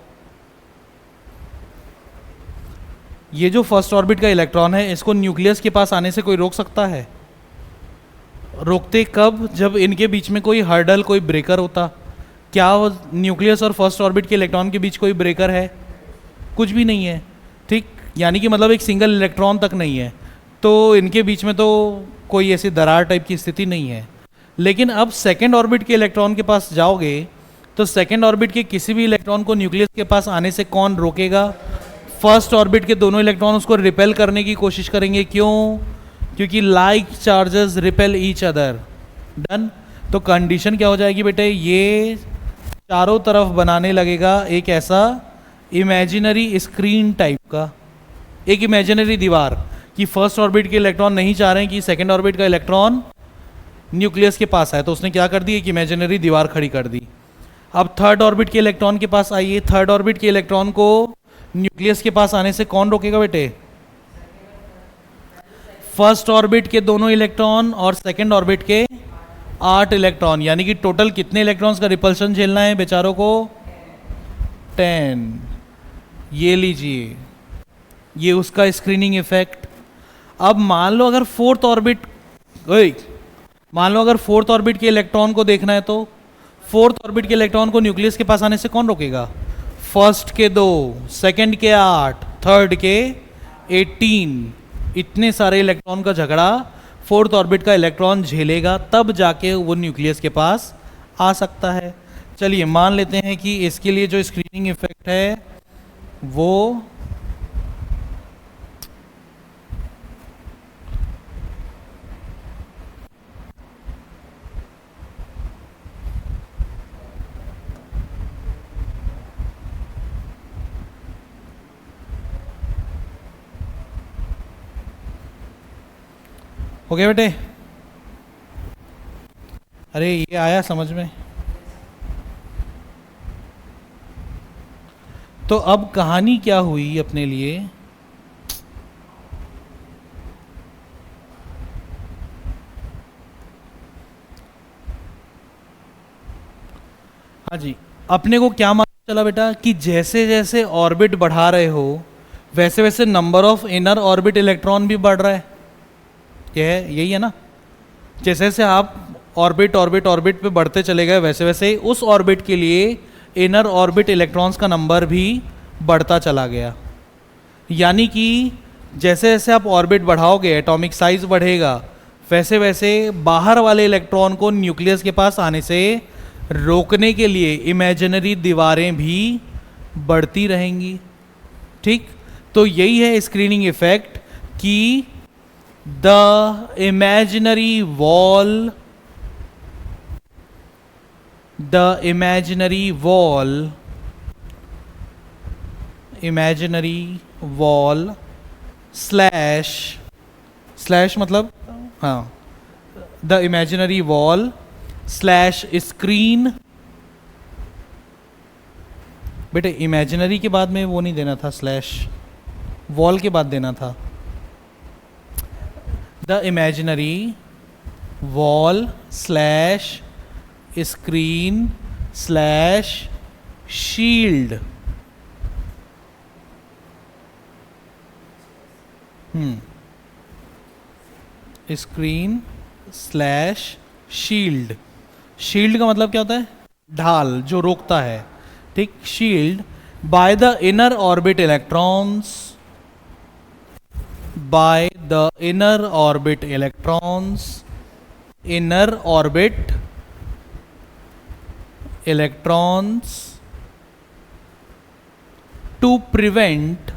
ये जो फर्स्ट ऑर्बिट का इलेक्ट्रॉन है, इसको न्यूक्लियस के पास आने से कोई रोक सकता है? रोकते कब? जब इनके बीच में कोई हर्डल, कोई ब्रेकर होता। क्या न्यूक्लियस और फर्स्ट ऑर्बिट के इलेक्ट्रॉन के बीच कोई ब्रेकर है? कुछ भी नहीं है, ठीक। यानी कि मतलब एक सिंगल इलेक्ट्रॉन तक नहीं है, तो इनके बीच में तो कोई ऐसी दरार टाइप की स्थिति नहीं है। लेकिन अब सेकेंड ऑर्बिट के इलेक्ट्रॉन के पास जाओगे तो सेकेंड ऑर्बिट के किसी भी इलेक्ट्रॉन को न्यूक्लियस के पास आने से कौन रोकेगा? फर्स्ट ऑर्बिट के दोनों इलेक्ट्रॉन उसको रिपेल करने की कोशिश करेंगे। क्यों? क्योंकि like charges repel each other. Done. तो कंडीशन क्या हो जाएगी बेटे, ये चारों तरफ बनाने लगेगा एक ऐसा इमेजिनरी स्क्रीन टाइप का, एक इमेजिनरी दीवार, कि फर्स्ट ऑर्बिट के इलेक्ट्रॉन नहीं चाह रहे हैं कि सेकंड ऑर्बिट का इलेक्ट्रॉन न्यूक्लियस के पास आए, तो उसने क्या कर दी, एक इमेजिनरी दीवार खड़ी कर दी। अब थर्ड ऑर्बिट के इलेक्ट्रॉन के पास आइए, थर्ड ऑर्बिट के इलेक्ट्रॉन को न्यूक्लियस के पास आने से कौन रोकेगा बेटे, फर्स्ट ऑर्बिट के दोनों इलेक्ट्रॉन और सेकंड ऑर्बिट के 8 इलेक्ट्रॉन, यानी कि टोटल कितने इलेक्ट्रॉन्स का रिपल्शन झेलना है बेचारों को, 10। ये लीजिए, ये उसका स्क्रीनिंग इफेक्ट। अब मान लो अगर फोर्थ ऑर्बिट, मान लो अगर फोर्थ ऑर्बिट के इलेक्ट्रॉन को देखना है, तो फोर्थ ऑर्बिट के इलेक्ट्रॉन को न्यूक्लियस के पास आने से कौन रोकेगा, फर्स्ट के 2, सेकंड के 8, थर्ड के 18, इतने सारे इलेक्ट्रॉन का झगड़ा फोर्थ ऑर्बिट का इलेक्ट्रॉन झेलेगा, तब जाके वो न्यूक्लियस के पास आ सकता है। चलिए मान लेते हैं कि इसके लिए जो स्क्रीनिंग इफेक्ट है वो हो गया बेटे, अरे ये आया समझ में। तो अब कहानी क्या हुई अपने लिए, हाँ जी, अपने को क्या मालूम चला बेटा कि जैसे जैसे ऑर्बिट बढ़ा रहे हो वैसे वैसे number of inner orbit electron भी बढ़ रहा है, क्या है, यही है ना। जैसे जैसे आप ऑर्बिट ऑर्बिट ऑर्बिट पे बढ़ते चले गए वैसे वैसे उस ऑर्बिट के लिए इनर ऑर्बिट इलेक्ट्रॉन्स का नंबर भी बढ़ता चला गया। यानी कि जैसे जैसे आप ऑर्बिट बढ़ाओगे, एटॉमिक साइज बढ़ेगा, वैसे वैसे बाहर वाले इलेक्ट्रॉन को न्यूक्लियस के पास आने से रोकने के लिए इमेजिनरी दीवारें भी बढ़ती रहेंगी। ठीक, तो यही है स्क्रीनिंग इफेक्ट कि the imaginary wall, the imaginary wall slash मतलब, हाँ, the imaginary wall slash screen। बेटे इमेजिनरी के बाद में वो नहीं देना था, स्लैश, वॉल के बाद देना था। The imaginary wall slash screen slash shield. Screen slash shield. Shield का मतलब क्या होता है, ढाल जो रोकता है। ठीक, shield by the inner orbit electrons, by the inner orbit electrons, inner orbit electrons to prevent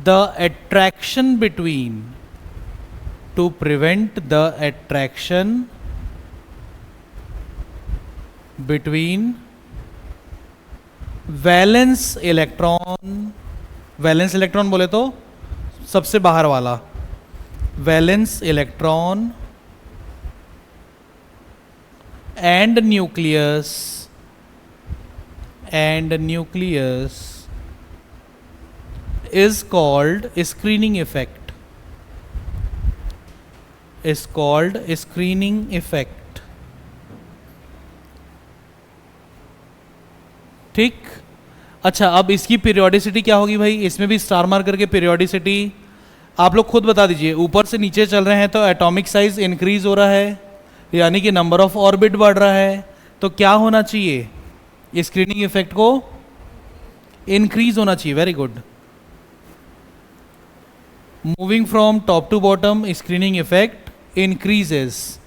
the attraction between valence electron बोले तो सबसे बाहर वाला, valence electron and nucleus is called screening effect, ठीक। अच्छा, अब इसकी पीरियोडिसिटी क्या होगी भाई, इसमें भी स्टार मार्क करके पीरियोडिसिटी आप लोग खुद बता दीजिए। ऊपर से नीचे चल रहे हैं तो एटॉमिक साइज इंक्रीज हो रहा है, यानी कि नंबर ऑफ ऑर्बिट बढ़ रहा है, तो क्या होना चाहिए, स्क्रीनिंग इफेक्ट को इंक्रीज होना चाहिए। Very good, moving from top to bottom screening effect increases.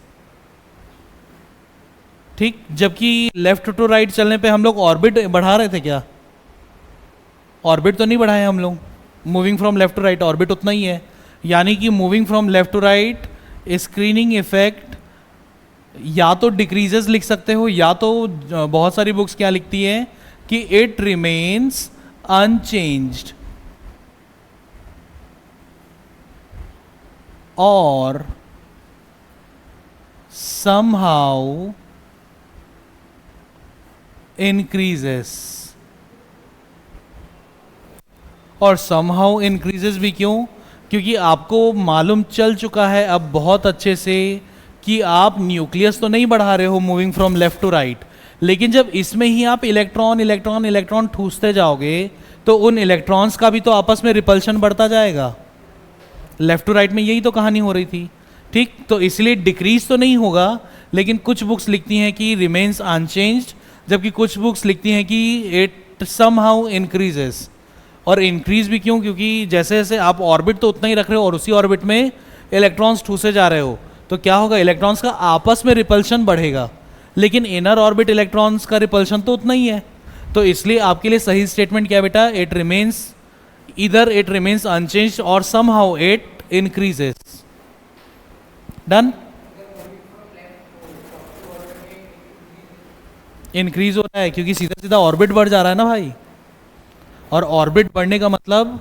ठीक, जबकि लेफ्ट टू राइट चलने पे हम लोग ऑर्बिट बढ़ा रहे थे क्या, ऑर्बिट तो नहीं बढ़ाए हम लोग। Moving from left to right orbit उतना ही है, यानी कि moving from left to right screening effect या तो डिक्रीजेस लिख सकते हो, या तो बहुत सारी बुक्स क्या लिखती है कि इट रिमेन्स अनचेंज्ड और somehow increases। और somehow increases भी क्यों? क्योंकि आपको मालूम चल चुका है अब बहुत अच्छे से कि आप न्यूक्लियस तो नहीं बढ़ा रहे हो moving from left to right, लेकिन जब इसमें ही आप इलेक्ट्रॉन इलेक्ट्रॉन इलेक्ट्रॉन ठूसते जाओगे तो उन इलेक्ट्रॉन्स का भी तो आपस में रिपल्शन बढ़ता जाएगा। लेफ्ट टू राइट में यही तो कहानी हो रही थी, ठीक? तो इसलिए डिक्रीज तो नहीं होगा, लेकिन कुछ बुक्स लिखती हैं कि रिमेन्स अनचेंज्ड, जबकि कुछ बुक्स लिखती हैं कि इट समहाउ इंक्रीजेस। और इंक्रीज भी क्यों? क्योंकि जैसे जैसे आप ऑर्बिट तो उतना ही रख रहे हो और उसी ऑर्बिट में इलेक्ट्रॉन्स ठूसे जा रहे हो, तो क्या होगा, इलेक्ट्रॉन्स का आपस में रिपल्शन बढ़ेगा, लेकिन इनर ऑर्बिट इलेक्ट्रॉन्स का रिपल्शन तो उतना ही है। तो इसलिए आपके लिए सही स्टेटमेंट क्या बेटा? इट रिमेन्स, इधर इट रिमेन्स अनचेंज्ड और somehow it increases. Done? Increase हो रहा है क्योंकि सीधा सीधा ऑर्बिट बढ़ जा रहा है ना भाई, और ऑर्बिट बढ़ने का मतलब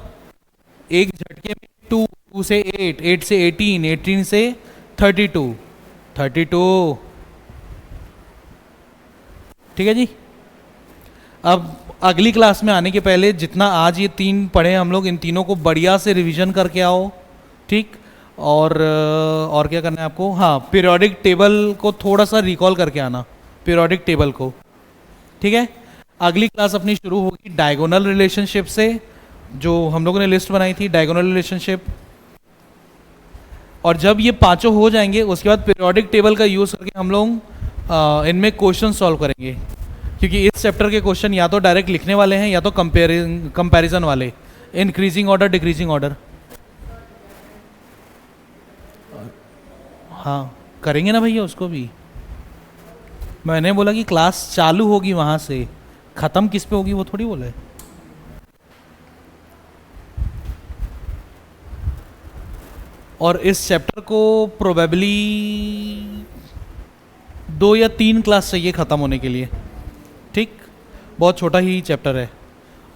एक झटके में 2 से 8, 8 से 18, 18 से 32, 32। ठीक है जी। अब अगली क्लास में आने के पहले जितना आज ये 3 पढ़े हम लोग, इन तीनों को बढ़िया से रिवीजन करके आओ, ठीक? और क्या करना है आपको? हाँ, पीरियोडिक टेबल को थोड़ा सा रिकॉल करके आना, पीरियोडिक टेबल को, ठीक है? अगली क्लास अपनी शुरू होगी डायगोनल रिलेशनशिप से, जो हम लोगों ने लिस्ट बनाई थी, डायगोनल रिलेशनशिप। और जब ये पांचों हो जाएंगे उसके बाद पीरियोडिक टेबल का यूज़ करके हम लोग इनमें क्वेश्चन सॉल्व करेंगे, क्योंकि इस चैप्टर के क्वेश्चन या तो डायरेक्ट लिखने वाले हैं या तो कंपैरिजन वाले, इंक्रीजिंग ऑर्डर डिक्रीजिंग ऑर्डर। हाँ करेंगे ना भैया, उसको भी मैंने बोला कि क्लास चालू होगी वहाँ से, ख़त्म किस पे होगी वो थोड़ी बोला है। और इस चैप्टर को प्रोबेबली 2 या 3 क्लास चाहिए ख़त्म होने के लिए, ठीक? बहुत छोटा ही चैप्टर है।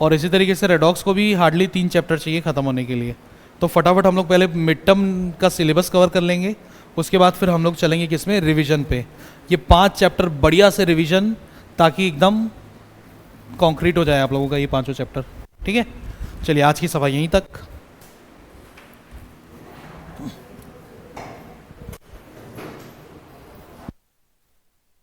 और इसी तरीके से रेडॉक्स को भी हार्डली 3 चैप्टर चाहिए ख़त्म होने के लिए। तो फटाफट हम लोग पहले मिड टर्म का सिलेबस कवर कर लेंगे, उसके बाद फिर हम लोग चलेंगे किसमें, रिवीजन पे। ये 5 चैप्टर बढ़िया से रिवीजन, ताकि एकदम कॉन्क्रीट हो जाए आप लोगों का ये 5 चैप्टर, ठीक है? चलिए आज की सफाई यहीं तक।